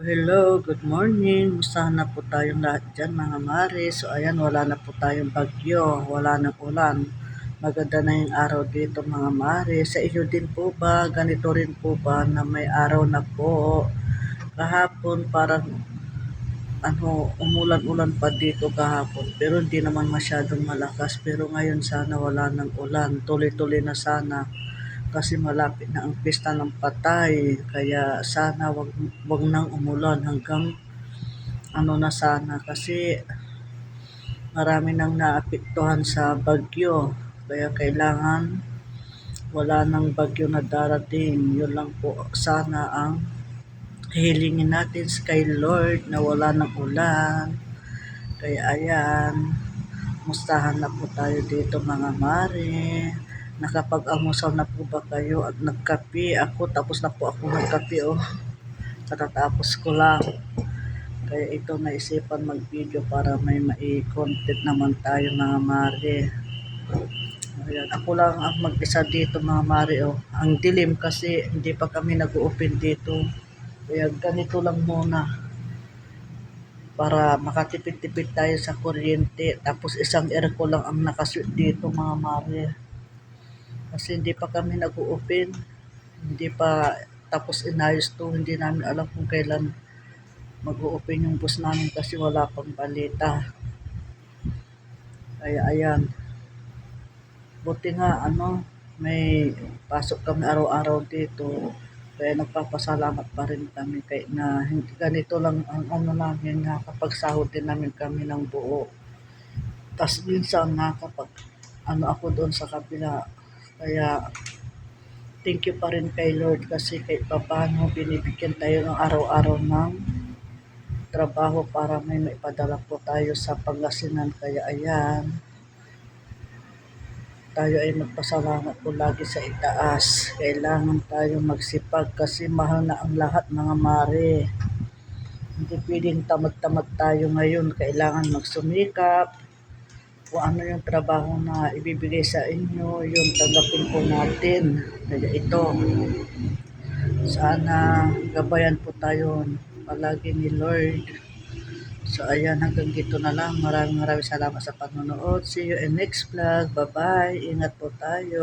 Hello, good morning. Mustahan na po tayong lahat dyan mga mare. So ayan, wala na po tayong bagyo, wala na ulan. Maganda na yung araw dito mga mare. Sa iyo din po ba? Ganito rin po ba na may araw na po? Kahapon parang umulan-ulan pa dito kahapon. Pero hindi naman masyadong malakas. Pero ngayon sana wala ng ulan. Tuloy-tuloy na sana kasi malapit na ang pista ng patay. Kaya sana wag nang umulan hanggang na sana kasi marami nang naapektuhan sa bagyo. Kaya kailangan wala nang bagyo na darating. Yun lang po sana ang hilingin natin kay Lord na wala ng ulan. Kaya ayan, mustahan na po tayo dito mga mare. Nakapag-almusal na po ba kayo at nagkape? Ako, tapos na po ako nagkape katatapos ko lang. Kaya ito naisipan mag-video para may mai-content naman tayo mga mare. Ayan, ako lang ang mag-isa dito mga mare. Ang dilim kasi hindi pa kami nag-open dito. Kaya ganito lang muna para makatipid-tipid tayo sa kuryente. Tapos isang aircon lang ang nakasweet dito mga mare. Kasi hindi pa kami nag-open. Hindi pa tapos inayos to. Hindi namin alam kung kailan mag-open yung bus namin kasi wala pang balita. Kaya ayan. Buti nga may pasok kami araw-araw dito. Kaya nagpapasalamat pa rin kami kaya na hindi ganito lang ang namin na kapag sahod din namin kami ng buo. Tapos minsan na kapag ako doon sa kabila. Kaya thank you pa rin kay Lord kasi kahit paano binibigyan tayo ng araw-araw ng trabaho para may maipadala po tayo sa Pangasinan. Kaya ayan, tayo ay magpasalamat po lagi sa itaas. Kailangan tayo magsipag kasi mahal na ang lahat mga mare. Hindi pwedeng tamad-tamad tayo ngayon. Kailangan magsumikap. Kung ano yung trabaho na ibibigay sa inyo, yun tanggapin po natin. Kaya ito, sana gabayan po tayo palagi ni Lord. So ayan, hanggang dito na lang. Maraming salamat sa panonood. See you in next vlog. Bye-bye. Ingat po tayo.